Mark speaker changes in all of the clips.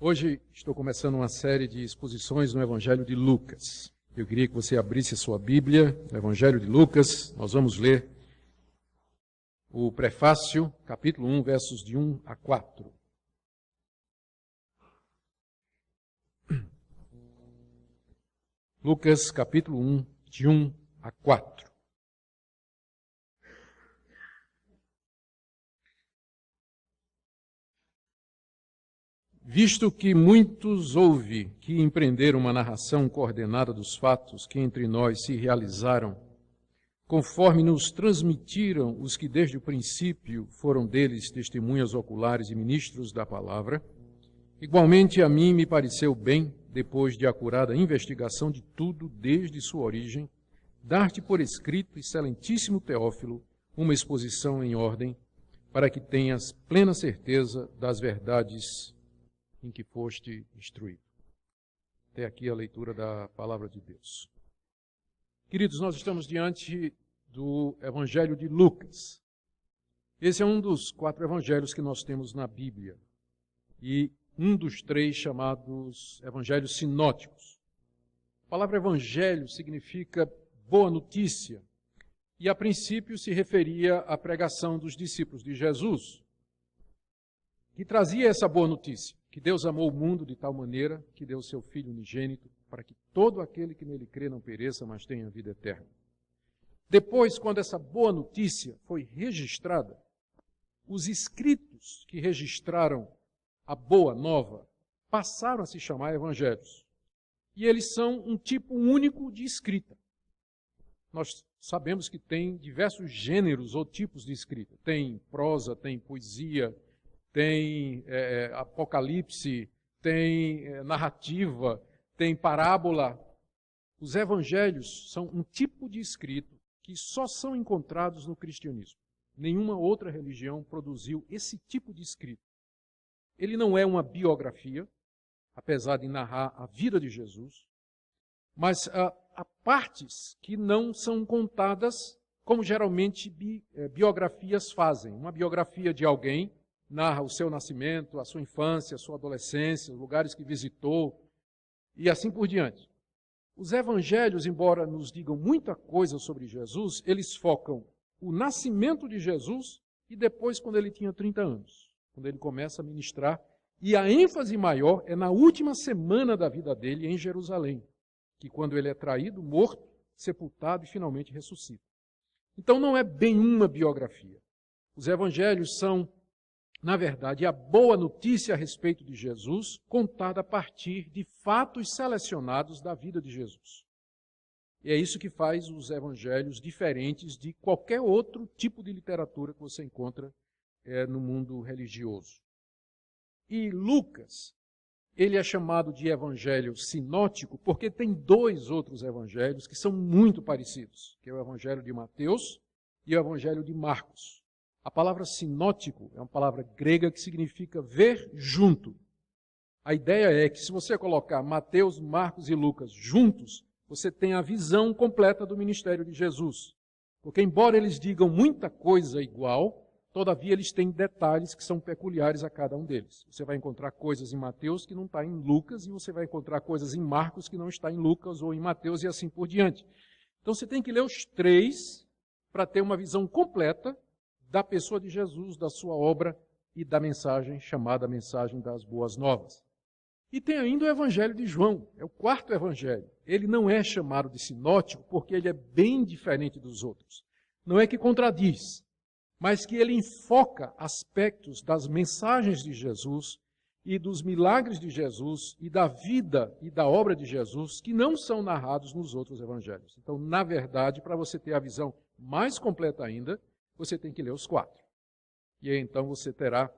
Speaker 1: Hoje estou começando uma série de exposições no Evangelho de Lucas. Eu queria que você abrisse a sua Bíblia, no Evangelho de Lucas. Nós vamos ler o prefácio, capítulo 1, versos de 1 a 4. Lucas, capítulo 1, de 1 a 4. Visto que muitos houve que empreenderam uma narração coordenada dos fatos que entre nós se realizaram, conforme nos transmitiram os que desde o princípio foram deles testemunhas oculares e ministros da palavra, igualmente a mim me pareceu bem, depois de acurada investigação de tudo desde sua origem, dar-te por escrito, excelentíssimo Teófilo, uma exposição em ordem, para que tenhas plena certeza das verdades em que foste instruído. Até aqui a leitura da palavra de Deus. Queridos, nós estamos diante do Evangelho de Lucas. Esse é um dos 4 evangelhos que nós temos na Bíblia e um dos 3 chamados evangelhos sinóticos. A palavra evangelho significa boa notícia e a princípio se referia à pregação dos discípulos de Jesus, que trazia essa boa notícia, que Deus amou o mundo de tal maneira que deu o seu Filho unigênito para que todo aquele que nele crê não pereça, mas tenha vida eterna. Depois, quando essa boa notícia foi registrada, os escritos que registraram a boa nova passaram a se chamar evangelhos. E eles são um tipo único de escrita. Nós sabemos que tem diversos gêneros ou tipos de escrita. Tem prosa, tem poesia, tem apocalipse, tem narrativa, tem parábola. Os evangelhos são um tipo de escrito que só são encontrados no cristianismo. Nenhuma outra religião produziu esse tipo de escrito. Ele não é uma biografia, apesar de narrar a vida de Jesus, mas há partes que não são contadas como geralmente biografias fazem. Uma biografia de alguém narra o seu nascimento, a sua infância, a sua adolescência, os lugares que visitou e assim por diante. Os evangelhos, embora nos digam muita coisa sobre Jesus, eles focam o nascimento de Jesus e depois quando ele tinha 30 anos, quando ele começa a ministrar. E a ênfase maior é na última semana da vida dele em Jerusalém, que quando ele é traído, morto, sepultado e finalmente ressuscita. Então não é bem uma biografia. Os evangelhos são, na verdade, a boa notícia a respeito de Jesus, contada a partir de fatos selecionados da vida de Jesus. E é isso que faz os evangelhos diferentes de qualquer outro tipo de literatura que você encontra no mundo religioso. E Lucas, ele é chamado de evangelho sinótico porque tem 2 outros evangelhos que são muito parecidos, que é o evangelho de Mateus e o evangelho de Marcos. A palavra sinótico é uma palavra grega que significa ver junto. A ideia é que se você colocar Mateus, Marcos e Lucas juntos, você tem a visão completa do ministério de Jesus. Porque embora eles digam muita coisa igual, todavia eles têm detalhes que são peculiares a cada um deles. Você vai encontrar coisas em Mateus que não está em Lucas, e você vai encontrar coisas em Marcos que não está em Lucas ou em Mateus e assim por diante. Então você tem que ler os 3 para ter uma visão completa da pessoa de Jesus, da sua obra e da mensagem chamada Mensagem das Boas Novas. E tem ainda o Evangelho de João, é o 4º evangelho. Ele não é chamado de sinótico porque ele é bem diferente dos outros. Não é que contradiz, mas que ele enfoca aspectos das mensagens de Jesus e dos milagres de Jesus e da vida e da obra de Jesus que não são narrados nos outros evangelhos. Então, na verdade, para você ter a visão mais completa ainda, você tem que ler os 4. E aí, então, você terá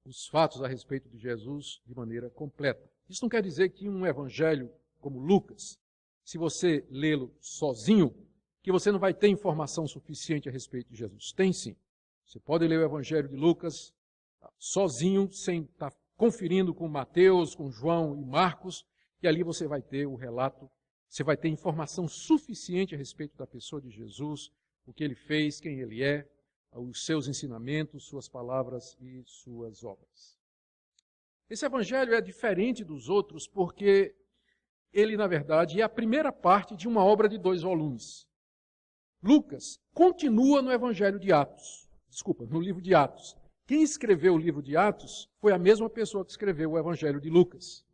Speaker 1: os fatos a respeito de Jesus de maneira completa. Isso não quer dizer que um evangelho como Lucas, se você lê-lo sozinho, que você não vai ter informação suficiente a respeito de Jesus. Tem sim. Você pode ler o evangelho de Lucas sozinho, sem estar conferindo com Mateus, com João e Marcos, e ali você vai ter o relato, você vai ter informação suficiente a respeito da pessoa de Jesus, o que ele fez, quem ele é, os seus ensinamentos, suas palavras e suas obras. Esse evangelho é diferente dos outros porque ele, na verdade, é a primeira parte de uma obra de 2 volumes. Lucas continua no Evangelho de Atos. No livro de Atos. Quem escreveu o livro de Atos foi a mesma pessoa que escreveu o Evangelho de Lucas.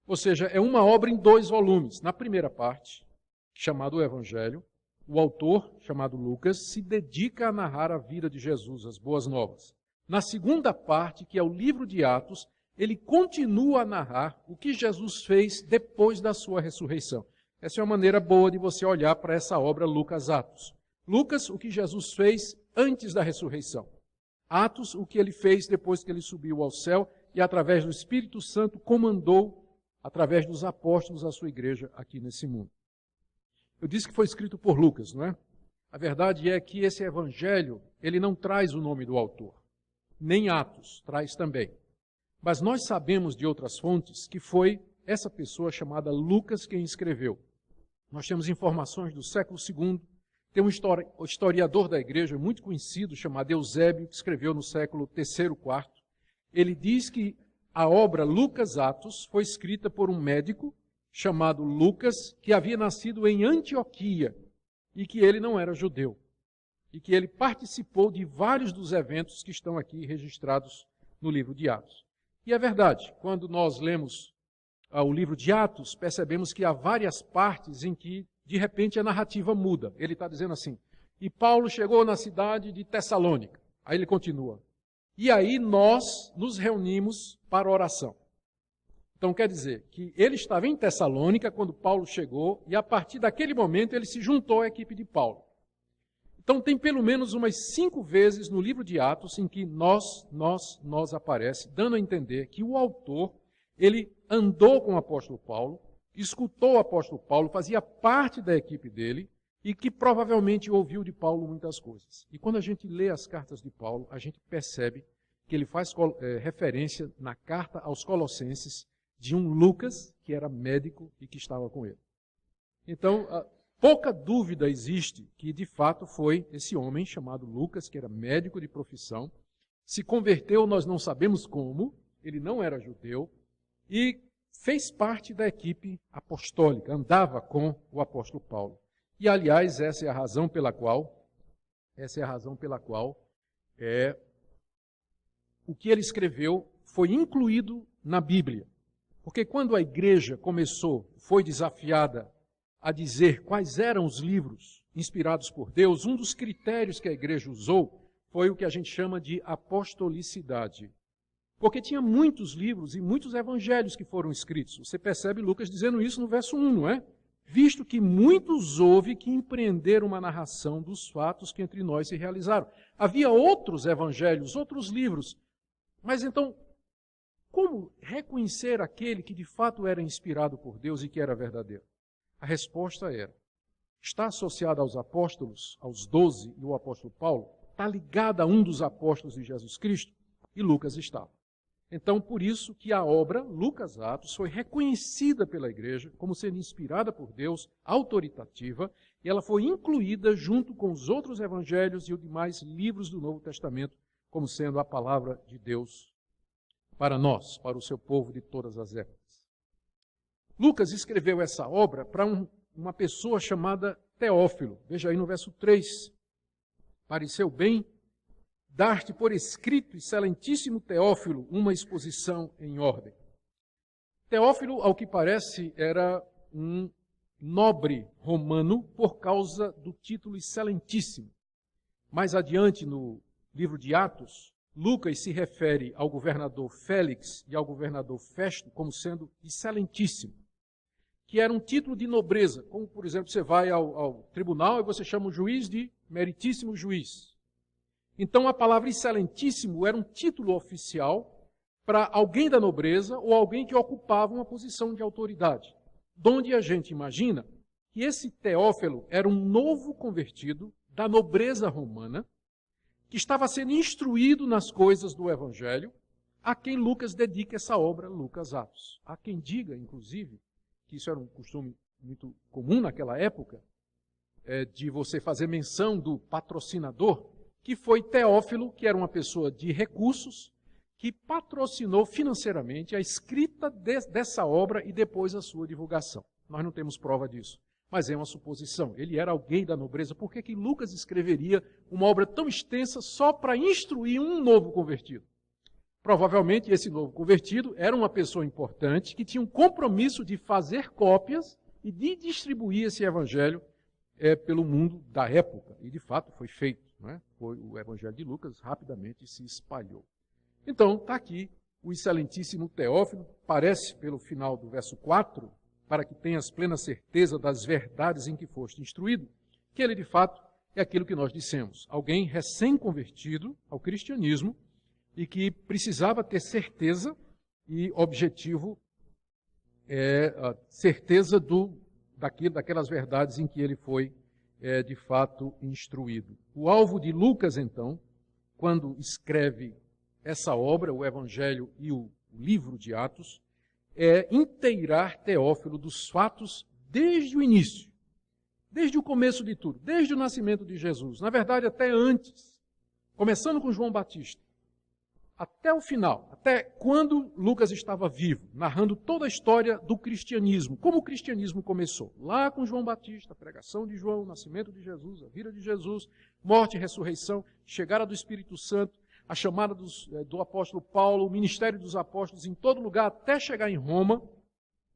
Speaker 1: Ou seja, é uma obra em 2 volumes. Na primeira parte, chamado o Evangelho, o autor, chamado Lucas, se dedica a narrar a vida de Jesus, as boas novas. Na segunda parte, que é o livro de Atos, ele continua a narrar o que Jesus fez depois da sua ressurreição. Essa é uma maneira boa de você olhar para essa obra Lucas Atos. Lucas, o que Jesus fez antes da ressurreição. Atos, o que ele fez depois que ele subiu ao céu e, através do Espírito Santo, comandou, através dos apóstolos, a sua igreja aqui nesse mundo. Eu disse que foi escrito por Lucas, não é? A verdade é que esse evangelho, ele não traz o nome do autor. Nem Atos traz também. Mas nós sabemos de outras fontes que foi essa pessoa chamada Lucas quem escreveu. Nós temos informações do século II. Tem um historiador da igreja muito conhecido, chamado Eusébio, que escreveu no século III, IV. Ele diz que a obra Lucas Atos foi escrita por um médico chamado Lucas, que havia nascido em Antioquia e que ele não era judeu. E que ele participou de vários dos eventos que estão aqui registrados no livro de Atos. E é verdade, quando nós lemos o livro de Atos, percebemos que há várias partes em que, de repente, a narrativa muda. Ele está dizendo assim, e Paulo chegou na cidade de Tessalônica. Aí ele continua. E aí nós nos reunimos para oração. Então quer dizer que ele estava em Tessalônica quando Paulo chegou e a partir daquele momento ele se juntou à equipe de Paulo. Então tem pelo menos umas 5 vezes no livro de Atos em que nós aparece, dando a entender que o autor, ele andou com o apóstolo Paulo, escutou o apóstolo Paulo, fazia parte da equipe dele e que provavelmente ouviu de Paulo muitas coisas. E quando a gente lê as cartas de Paulo, a gente percebe que ele faz referência na carta aos Colossenses de um Lucas que era médico e que estava com ele. Então, pouca dúvida existe que de fato foi esse homem chamado Lucas, que era médico de profissão, se converteu, nós não sabemos como, ele não era judeu, e fez parte da equipe apostólica, andava com o apóstolo Paulo. E, aliás, essa é a razão pela qual o que ele escreveu foi incluído na Bíblia. Porque quando a igreja foi desafiada a dizer quais eram os livros inspirados por Deus, um dos critérios que a igreja usou foi o que a gente chama de apostolicidade. Porque tinha muitos livros e muitos evangelhos que foram escritos. Você percebe Lucas dizendo isso no verso 1, não é? Visto que muitos houve que empreenderam uma narração dos fatos que entre nós se realizaram. Havia outros evangelhos, outros livros. Mas então, como reconhecer aquele que de fato era inspirado por Deus e que era verdadeiro? A resposta era, está associada aos apóstolos, aos 12 e o apóstolo Paulo? Está ligada a um dos apóstolos de Jesus Cristo? E Lucas estava. Então, por isso que a obra, Lucas Atos, foi reconhecida pela igreja como sendo inspirada por Deus, autoritativa, e ela foi incluída junto com os outros evangelhos e os demais livros do Novo Testamento, como sendo a palavra de Deus para nós, para o seu povo de todas as épocas. Lucas escreveu essa obra para uma pessoa chamada Teófilo. Veja aí no verso 3. Pareceu bem dar-te por escrito, excelentíssimo Teófilo, uma exposição em ordem. Teófilo, ao que parece, era um nobre romano por causa do título excelentíssimo. Mais adiante, no livro de Atos, Lucas se refere ao governador Félix e ao governador Festo como sendo excelentíssimo, que era um título de nobreza, como, por exemplo, você vai ao tribunal e você chama o juiz de meritíssimo juiz. Então, a palavra excelentíssimo era um título oficial para alguém da nobreza ou alguém que ocupava uma posição de autoridade. Donde a gente imagina que esse Teófilo era um novo convertido da nobreza romana, que estava sendo instruído nas coisas do Evangelho, a quem Lucas dedica essa obra, Lucas Atos. Há quem diga, inclusive, que isso era um costume muito comum naquela época, de você fazer menção do patrocinador, que foi Teófilo, que era uma pessoa de recursos, que patrocinou financeiramente a escrita dessa obra e depois a sua divulgação. Nós não temos prova disso, mas é uma suposição. Ele era alguém da nobreza. Por que Lucas escreveria uma obra tão extensa só para instruir um novo convertido? Provavelmente esse novo convertido era uma pessoa importante que tinha um compromisso de fazer cópias e de distribuir esse evangelho pelo mundo da época. E de fato foi feito. Não é? O evangelho de Lucas rapidamente se espalhou. Então, está aqui o excelentíssimo Teófilo, parece pelo final do verso 4, para que tenhas plena certeza das verdades em que foste instruído, que ele de fato é aquilo que nós dissemos, alguém recém-convertido ao cristianismo e que precisava ter certeza e objetivo, certeza daquelas verdades em que ele foi de fato instruído. O alvo de Lucas, então, quando escreve essa obra, o Evangelho e o livro de Atos, é inteirar Teófilo dos fatos desde o início, desde o começo de tudo, desde o nascimento de Jesus, na verdade até antes, começando com João Batista, até o final, até quando Lucas estava vivo, narrando toda a história do cristianismo, como o cristianismo começou, lá com João Batista, a pregação de João, o nascimento de Jesus, a vida de Jesus, morte e ressurreição, chegada do Espírito Santo, a chamada do apóstolo Paulo, o ministério dos apóstolos em todo lugar, até chegar em Roma.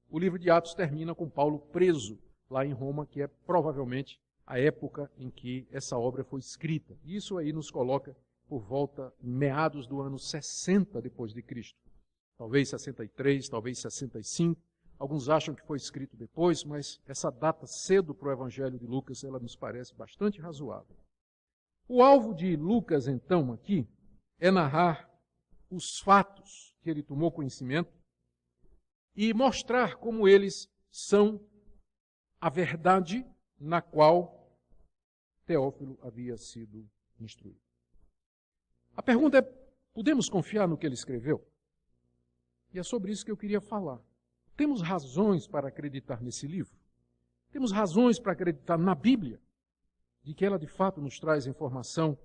Speaker 1: O livro de Atos termina com Paulo preso lá em Roma, que é provavelmente a época em que essa obra foi escrita. Isso aí nos coloca por volta, meados do ano 60 depois de Cristo. Talvez 63, talvez 65. Alguns acham que foi escrito depois, mas essa data cedo para o Evangelho de Lucas, ela nos parece bastante razoável. O alvo de Lucas, então, aqui, é narrar os fatos que ele tomou conhecimento e mostrar como eles são a verdade na qual Teófilo havia sido instruído. A pergunta é, podemos confiar no que ele escreveu? E é sobre isso que eu queria falar. Temos razões para acreditar nesse livro? Temos razões para acreditar na Bíblia, de que ela de fato nos traz informação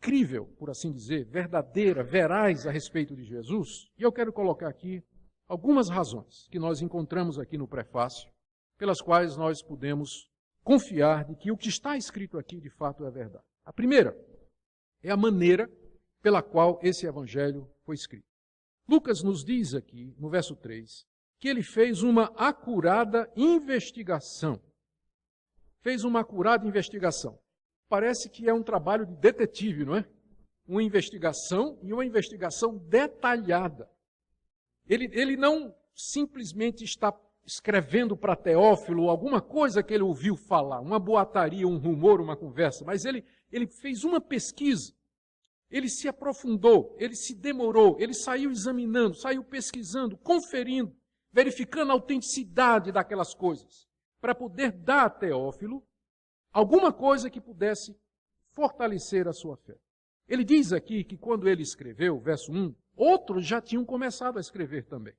Speaker 1: crível, por assim dizer, verdadeira, veraz a respeito de Jesus? E eu quero colocar aqui algumas razões que nós encontramos aqui no prefácio, pelas quais nós podemos confiar de que o que está escrito aqui de fato é verdade. A primeira é a maneira pela qual esse evangelho foi escrito. Lucas nos diz aqui, no verso 3, que ele fez uma acurada investigação. Fez uma acurada investigação. Parece que é um trabalho de detetive, não é? Uma investigação e uma investigação detalhada. Ele não simplesmente está escrevendo para Teófilo alguma coisa que ele ouviu falar, uma boataria, um rumor, uma conversa, mas ele fez uma pesquisa, ele se aprofundou, ele se demorou, ele saiu examinando, saiu pesquisando, conferindo, verificando a autenticidade daquelas coisas, para poder dar a Teófilo alguma coisa que pudesse fortalecer a sua fé. Ele diz aqui que quando ele escreveu, verso 1, outros já tinham começado a escrever também.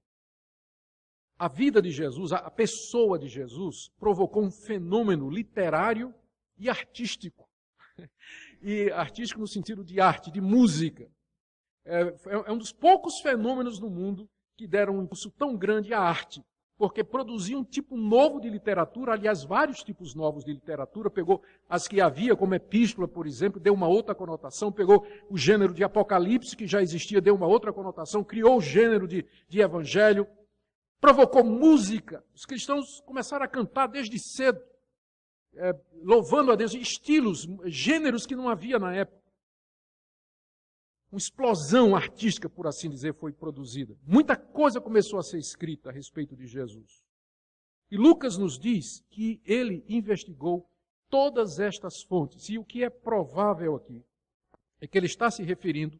Speaker 1: A vida de Jesus, a pessoa de Jesus, provocou um fenômeno literário e artístico. E artístico no sentido de arte, de música. É um dos poucos fenômenos no mundo que deram um impulso tão grande à arte, porque produzia um tipo novo de literatura, aliás, vários tipos novos de literatura, pegou as que havia, como epístola, por exemplo, deu uma outra conotação, pegou o gênero de Apocalipse, que já existia, deu uma outra conotação, criou o gênero de Evangelho, provocou música. Os cristãos começaram a cantar desde cedo, louvando a Deus, estilos, gêneros que não havia na época. Uma explosão artística, por assim dizer, foi produzida. Muita coisa começou a ser escrita a respeito de Jesus. E Lucas nos diz que ele investigou todas estas fontes. E o que é provável aqui é que ele está se referindo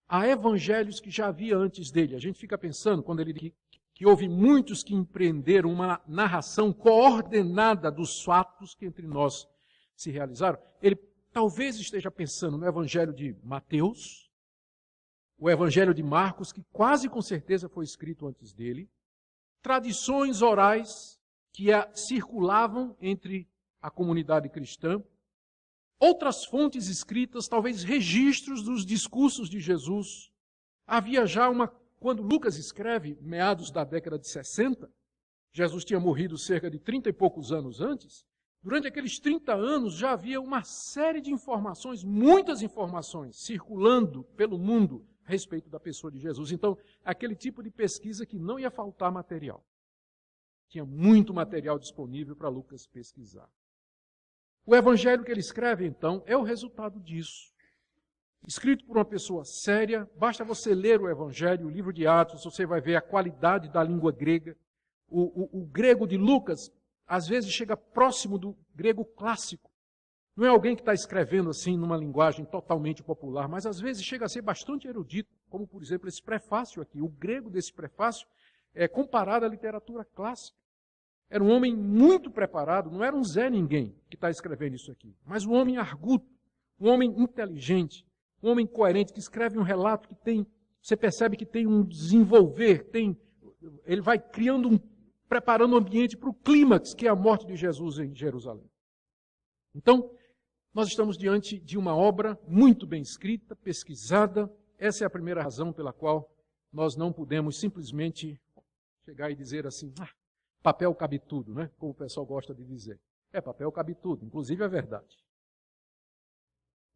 Speaker 1: a evangelhos que já havia antes dele. A gente fica pensando, quando ele diz que houve muitos que empreenderam uma narração coordenada dos fatos que entre nós se realizaram, ele talvez esteja pensando no evangelho de Mateus, o evangelho de Marcos, que quase com certeza foi escrito antes dele, tradições orais que circulavam entre a comunidade cristã, outras fontes escritas, talvez registros dos discursos de Jesus, Havia já quando Lucas escreve, meados da década de 60, Jesus tinha morrido cerca de 30 e poucos anos antes. Durante aqueles 30 anos já havia uma série de informações, muitas informações, circulando pelo mundo a respeito da pessoa de Jesus. Então, aquele tipo de pesquisa que não ia faltar material. Tinha muito material disponível para Lucas pesquisar. O evangelho que ele escreve, então, é o resultado disso. Escrito por uma pessoa séria, basta você ler o evangelho, o livro de Atos, você vai ver a qualidade da língua grega. O grego de Lucas, às vezes, chega próximo do grego clássico. Não é alguém que está escrevendo assim numa linguagem totalmente popular, mas às vezes chega a ser bastante erudito, como, por exemplo, esse prefácio aqui. O grego desse prefácio é comparado à literatura clássica. Era um homem muito preparado, não era um Zé Ninguém que está escrevendo isso aqui, mas um homem arguto, um homem inteligente, um homem coerente, que escreve um relato que tem, você percebe que tem um desenvolver, ele vai preparando o ambiente para o clímax, que é a morte de Jesus em Jerusalém. Então, nós estamos diante de uma obra muito bem escrita, pesquisada. Essa é a primeira razão pela qual nós não podemos simplesmente chegar e dizer assim, papel cabe tudo, né? Como o pessoal gosta de dizer. Papel cabe tudo, inclusive a verdade.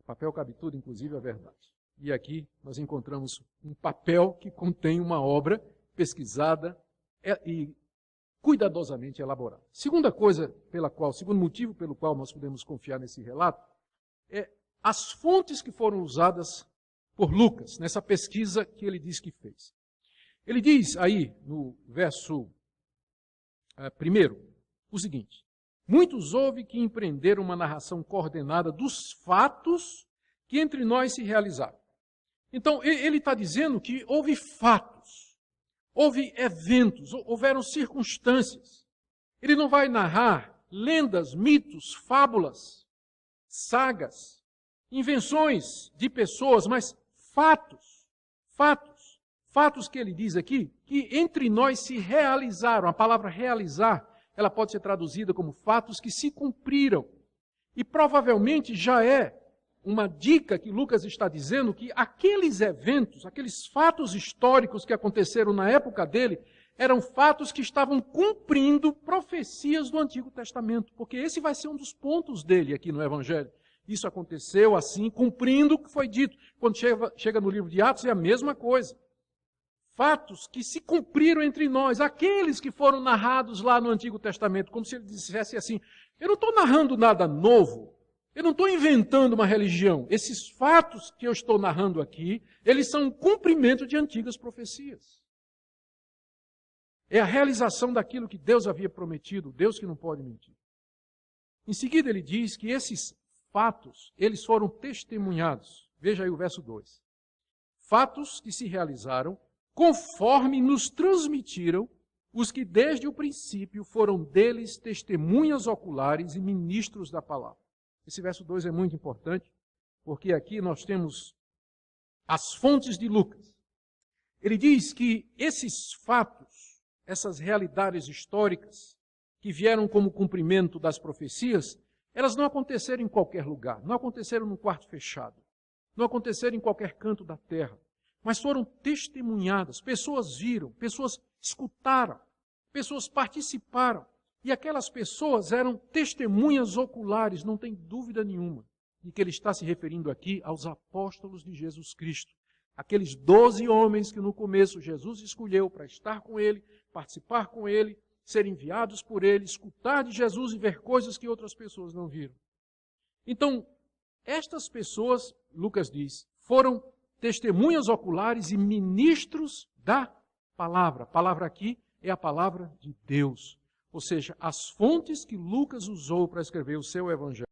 Speaker 1: Papel cabe tudo, inclusive a verdade. E aqui nós encontramos um papel que contém uma obra pesquisada e cuidadosamente elaborada. Segundo motivo pelo qual nós podemos confiar nesse relato é as fontes que foram usadas por Lucas, nessa pesquisa que ele diz que fez. Ele diz aí no verso 1, o seguinte: muitos houve que empreenderam uma narração coordenada dos fatos que entre nós se realizaram. Então, ele está dizendo que houve fatos, houve eventos, houveram circunstâncias. Ele não vai narrar lendas, mitos, fábulas, sagas, invenções de pessoas, mas fatos. Fatos que ele diz aqui, que entre nós se realizaram. A palavra realizar, ela pode ser traduzida como fatos que se cumpriram. E provavelmente já é uma dica que Lucas está dizendo que aqueles eventos, aqueles fatos históricos que aconteceram na época dele, eram fatos que estavam cumprindo profecias do Antigo Testamento. Porque esse vai ser um dos pontos dele aqui no Evangelho. Isso aconteceu assim, cumprindo o que foi dito. Quando chega no livro de Atos, é a mesma coisa. Fatos que se cumpriram entre nós, aqueles que foram narrados lá no Antigo Testamento, como se ele dissesse assim, eu não estou narrando nada novo, eu não estou inventando uma religião. Esses fatos que eu estou narrando aqui, eles são um cumprimento de antigas profecias. É a realização daquilo que Deus havia prometido, Deus que não pode mentir. Em seguida ele diz que esses fatos, eles foram testemunhados. Veja aí o verso 2. Fatos que se realizaram conforme nos transmitiram os que desde o princípio foram deles testemunhas oculares e ministros da palavra. Esse verso 2 é muito importante, porque aqui nós temos as fontes de Lucas. Ele diz que esses fatos, essas realidades históricas, que vieram como cumprimento das profecias, elas não aconteceram em qualquer lugar, não aconteceram num quarto fechado, não aconteceram em qualquer canto da terra, mas foram testemunhadas, pessoas viram, pessoas escutaram, pessoas participaram. E aquelas pessoas eram testemunhas oculares, não tem dúvida nenhuma, de que ele está se referindo aqui aos apóstolos de Jesus Cristo. Aqueles 12 homens que no começo Jesus escolheu para estar com ele, participar com ele, ser enviados por ele, escutar de Jesus e ver coisas que outras pessoas não viram. Então, estas pessoas, Lucas diz, foram testemunhas oculares e ministros da palavra. A palavra aqui é a palavra de Deus. Ou seja, as fontes que Lucas usou para escrever o seu evangelho